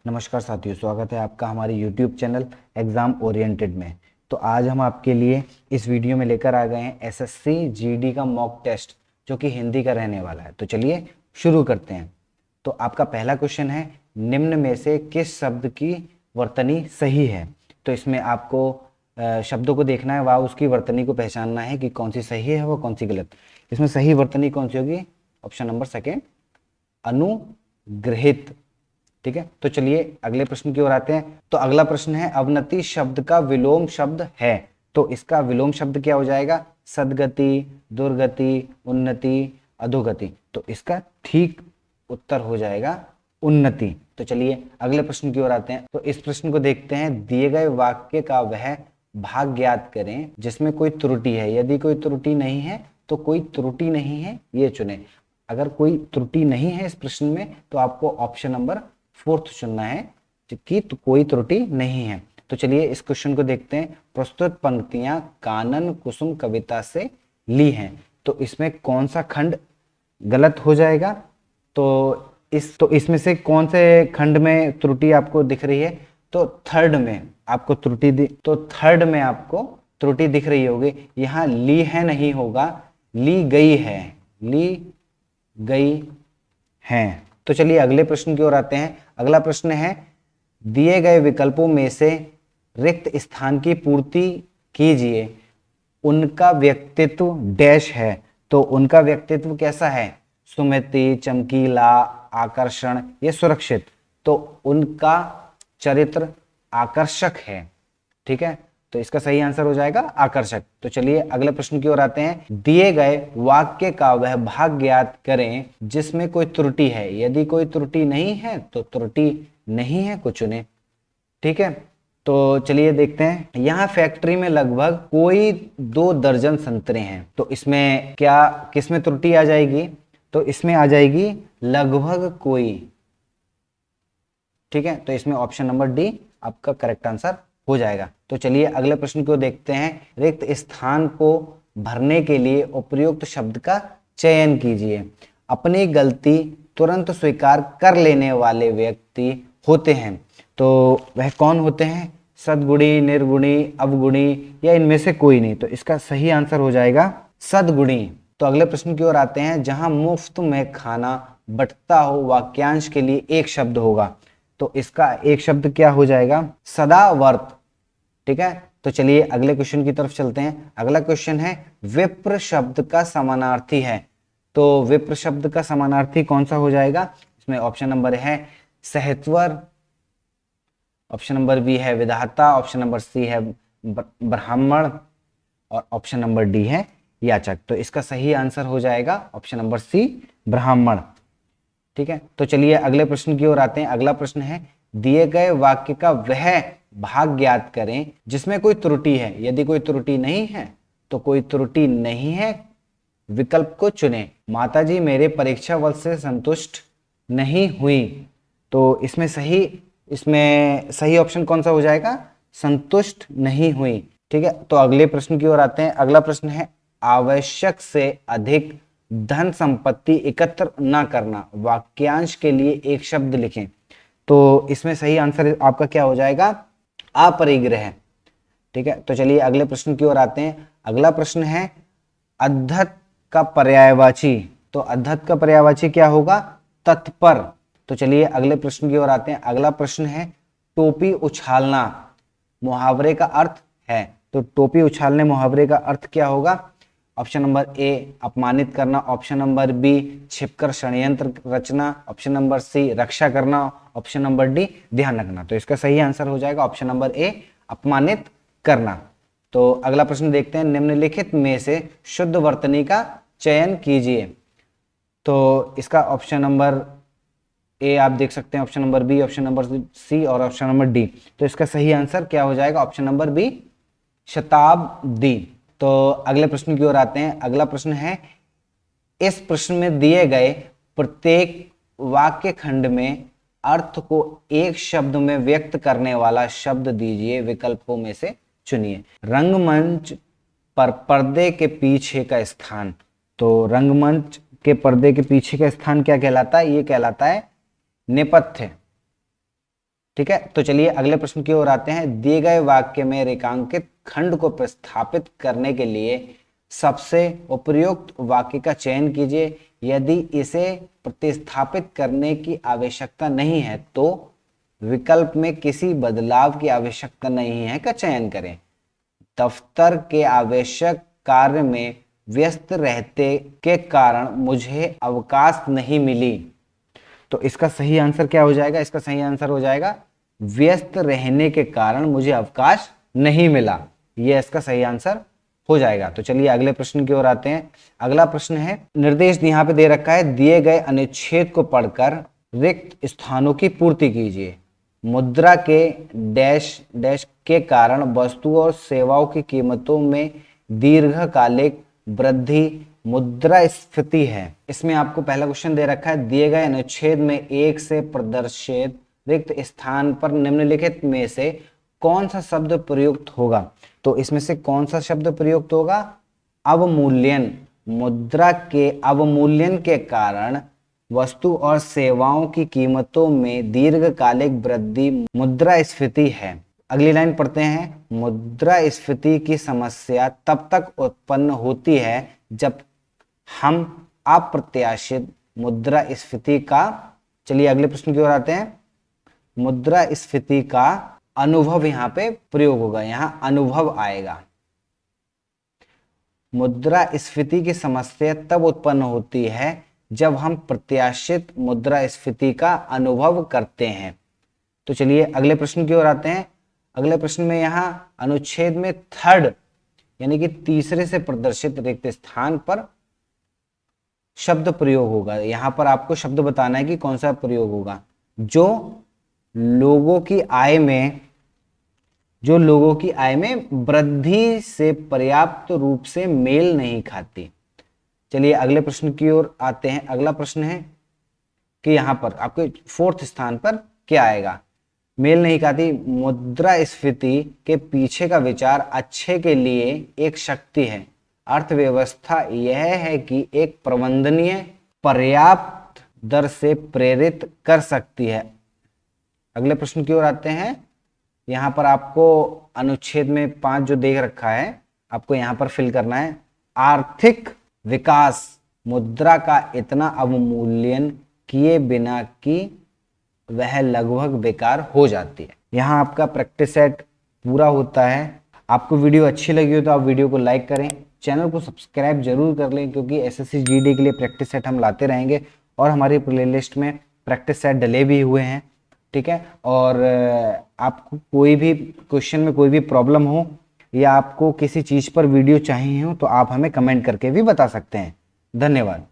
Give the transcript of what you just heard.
नमस्कार साथियों, स्वागत है आपका हमारे YouTube चैनल एग्ज़ाम ओरिएंटेड में। तो आज हम आपके लिए इस वीडियो में लेकर आ गए हैं एसएससी जीडी का मॉक टेस्ट जो कि हिंदी का रहने वाला है। तो चलिए शुरू करते हैं। तो आपका पहला क्वेश्चन है, निम्न में से किस शब्द की वर्तनी सही है। तो इसमें आपको शब्दों को देखना है, वह उसकी वर्तनी को पहचानना है कि कौन सी सही है वो कौन सी गलत। इसमें सही वर्तनी कौन सी होगी? ऑप्शन नंबर सेकेंड, अनुग्रहित। ठीक है, तो चलिए अगले प्रश्न की ओर आते हैं। तो अगला प्रश्न है, अवनति शब्द का विलोम शब्द है। तो इसका विलोम शब्द क्या हो जाएगा? सदगति, दुर्गति, उन्नति, अधोगति। तो इसका ठीक उत्तर हो जाएगा उन्नति। तो चलिए अगले प्रश्न की ओर आते हैं। तो इस प्रश्न को देखते हैं, दिए गए वाक्य का वह भाग ज्ञात करें जिसमें कोई त्रुटि है। यदि कोई त्रुटि नहीं है तो कोई त्रुटि नहीं है ये चुने। अगर कोई त्रुटि नहीं है इस प्रश्न में तो आपको ऑप्शन नंबर फोर्थ चुनना है कि तो कोई त्रुटि नहीं है। तो चलिए इस क्वेश्चन को देखते हैं। प्रस्तुत पंक्तियां कानन कुसुम कविता से ली हैं। तो इसमें कौन सा खंड गलत हो जाएगा? तो इसमें से कौन से खंड में त्रुटि आपको दिख रही है? तो थर्ड में आपको त्रुटि दिख रही होगी। यहाँ ली है नहीं होगा, ली गई है, ली गई है। तो चलिए अगले प्रश्न की ओर आते हैं। अगला प्रश्न है, दिए गए विकल्पों में से रिक्त स्थान की पूर्ति कीजिए। उनका व्यक्तित्व डैश है। तो उनका व्यक्तित्व कैसा है? सुमिति, चमकीला, आकर्षण या सुरक्षित। तो उनका चरित्र आकर्षक है। ठीक है, तो इसका सही आंसर हो जाएगा आकर्षक। तो चलिए अगले प्रश्न की ओर आते हैं। दिए गए वाक्य का वह भाग ज्ञात करें जिसमें कोई त्रुटि है। यदि कोई त्रुटि नहीं है तो त्रुटि नहीं है को चुने। ठीक है, तो चलिए देखते हैं। यहाँ फैक्ट्री में लगभग कोई 2 दर्जन संतरे हैं। तो इसमें क्या किसमें त्रुटि आ जाएगी? तो इसमें आ जाएगी लगभग कोई। ठीक है, तो इसमें ऑप्शन नंबर डी आपका करेक्ट आंसर हो जाएगा। तो चलिए अगले प्रश्न को देखते हैं। रिक्त स्थान को भरने के लिए उपयुक्त शब्द का चयन कीजिए। अपनी गलती तुरंत स्वीकार कर लेने वाले व्यक्ति होते हैं। तो वह कौन होते हैं? सद्गुणी, निर्गुणी, अवगुणी या इनमें से कोई नहीं। तो इसका सही आंसर हो जाएगा सद्गुणी। तो अगले प्रश्न की ओर आते हैं। जहां मुफ्त में खाना बंटता हो वाक्यांश के लिए एक शब्द होगा। तो इसका एक शब्द क्या हो जाएगा? सदावर्त। ठीक है, तो चलिए अगले क्वेश्चन की तरफ चलते हैं। अगला क्वेश्चन है, विप्र शब्द का समानार्थी है। तो विप्र शब्द का समानार्थी कौन सा हो जाएगा? इसमें ऑप्शन नंबर है सहत्वर, ऑप्शन नंबर बी है विधाता, ऑप्शन नंबर सी है ब्राह्मण और ऑप्शन नंबर डी है याचक। तो इसका सही आंसर हो जाएगा ऑप्शन नंबर सी ब्राह्मण। ठीक है, तो चलिए अगले प्रश्न की ओर आते हैं। अगला प्रश्न है, दिए गए वाक्य का वह भाग ज्ञात करें जिसमें कोई त्रुटि है। यदि कोई त्रुटि नहीं है तो कोई त्रुटि नहीं है विकल्प को चुने। माताजी मेरे परीक्षा वर्ष से संतुष्ट नहीं हुई। तो इसमें सही ऑप्शन कौन सा हो जाएगा? संतुष्ट नहीं हुई। ठीक है, तो अगले प्रश्न की ओर आते हैं। अगला प्रश्न है, आवश्यक से अधिक धन संपत्ति एकत्र न करना। वाक्यांश के लिए एक शब्द लिखें। तो इसमें सही आंसर आपका क्या हो जाएगा? अपरिग्रह। ठीक है, तो चलिए अगले प्रश्न की ओर आते हैं। अगला प्रश्न है, अद्धत का पर्यायवाची। तो अद्धत का पर्यायवाची क्या होगा? तत्पर। तो चलिए अगले प्रश्न की ओर आते हैं। अगला प्रश्न है, टोपी उछालना मुहावरे का अर्थ है। तो टोपी उछालने मुहावरे का अर्थ क्या होगा? ऑप्शन नंबर ए अपमानित करना, ऑप्शन नंबर बी छिपकर षड्यंत्र रचना, ऑप्शन नंबर सी रक्षा करना, ऑप्शन नंबर डी ध्यान रखना। तो इसका सही आंसर हो जाएगा ऑप्शन नंबर ए अपमानित करना। तो अगला प्रश्न देखते हैं, निम्नलिखित में से शुद्ध वर्तनी का चयन कीजिए। तो इसका ऑप्शन नंबर ए आप देख सकते हैं, option number B, option number C और ऑप्शन नंबर डी। तो इसका सही आंसर क्या हो जाएगा? ऑप्शन नंबर बी शताब्दी। तो अगले प्रश्न की ओर आते हैं। अगला प्रश्न है, इस प्रश्न में दिए गए प्रत्येक वाक्य खंड में अर्थ को एक शब्द में व्यक्त करने वाला शब्द दीजिए। विकल्पों में से चुनिए। रंगमंच पर पर्दे के पीछे का स्थान। तो रंगमंच के पर्दे के पीछे का स्थान क्या कहलाता है? ये कहलाता है नेपथ्य। ठीक है, तो चलिए अगले प्रश्न की ओर आते हैं। दिए गए वाक्य में रेखांकित खंड को प्रतिस्थापित करने के लिए सबसे उपयुक्त वाक्य का चयन कीजिए। यदि इसे प्रतिस्थापित करने की आवश्यकता नहीं है तो विकल्प में किसी बदलाव की आवश्यकता नहीं है का चयन करें। दफ्तर के आवश्यक कार्य में व्यस्त रहते के कारण मुझे अवकाश नहीं मिली। तो इसका सही आंसर क्या हो जाएगा? इसका सही आंसर हो जाएगा व्यस्त रहने के कारण मुझे अवकाश नहीं मिला। यह इसका सही आंसर हो जाएगा। तो चलिए अगले प्रश्न की ओर आते हैं। अगला प्रश्न है, निर्देश यहाँ पे दे रखा है, दिए गए अनुच्छेद को पढ़कर रिक्त स्थानों की पूर्ति कीजिए। मुद्रा के डैश डैश के कारण वस्तुओं और सेवाओं की कीमतों में दीर्घकालिक वृद्धि मुद्रास्फीति है। इसमें आपको पहला क्वेश्चन दे रखा है, दिए गए अनुच्छेद में एक से प्रदर्शित रिक्त स्थान पर निम्नलिखित में से कौन सा शब्द प्रयुक्त होगा? तो इसमें से कौन सा शब्द प्रयुक्त होगा? अवमूल्यन। मुद्रा के अवमूल्यन के कारण वस्तु और सेवाओं की कीमतों में दीर्घकालिक वृद्धि मुद्रास्फीति है। अगली लाइन पढ़ते हैं, मुद्रास्फीति की समस्या तब तक उत्पन्न होती है जब हम अप्रत्याशित मुद्रास्फीति का, चलिए अगले प्रश्न की ओर आते हैं, मुद्रास्फीति का अनुभव यहाँ पे प्रयोग होगा, यहाँ अनुभव आएगा। मुद्रास्फीति की समस्या तब उत्पन्न होती है जब हम प्रत्याशित मुद्रास्फीति का अनुभव करते हैं। तो चलिए अगले प्रश्न की ओर आते हैं। अगले प्रश्न में यहाँ अनुच्छेद में थर्ड यानी कि तीसरे से प्रदर्शित रिक्त स्थान पर शब्द प्रयोग होगा। यहां पर आपको शब्द बताना है कि कौन सा प्रयोग होगा। जो लोगों की आय में वृद्धि से पर्याप्त रूप से मेल नहीं खाती। चलिए अगले प्रश्न की ओर आते हैं। अगला प्रश्न है कि यहाँ पर आपके फोर्थ स्थान पर क्या आएगा? मेल नहीं खाती। मुद्रास्फीति के पीछे का विचार अच्छे के लिए एक शक्ति है। अर्थव्यवस्था यह है कि एक प्रबंधनीय पर्याप्त दर से प्रेरित कर सकती है। अगले प्रश्न की ओर आते हैं। यहाँ पर आपको अनुच्छेद में 5 जो देख रखा है आपको यहाँ पर फिल करना है। आर्थिक विकास मुद्रा का इतना अवमूल्यन किए बिना कि वह लगभग बेकार हो जाती है। यहाँ आपका प्रैक्टिस सेट पूरा होता है। आपको वीडियो अच्छी लगी हो तो आप वीडियो को लाइक करें, चैनल को सब्सक्राइब जरूर कर लें क्योंकि एसएससी जीडी के लिए प्रैक्टिस सेट हम लाते रहेंगे और हमारी प्लेलिस्ट में प्रैक्टिस सेट डले भी हुए हैं। ठीक है, और आपको कोई भी क्वेश्चन में कोई भी प्रॉब्लम हो या आपको किसी चीज़ पर वीडियो चाहिए हो तो आप हमें कमेंट करके भी बता सकते हैं। धन्यवाद।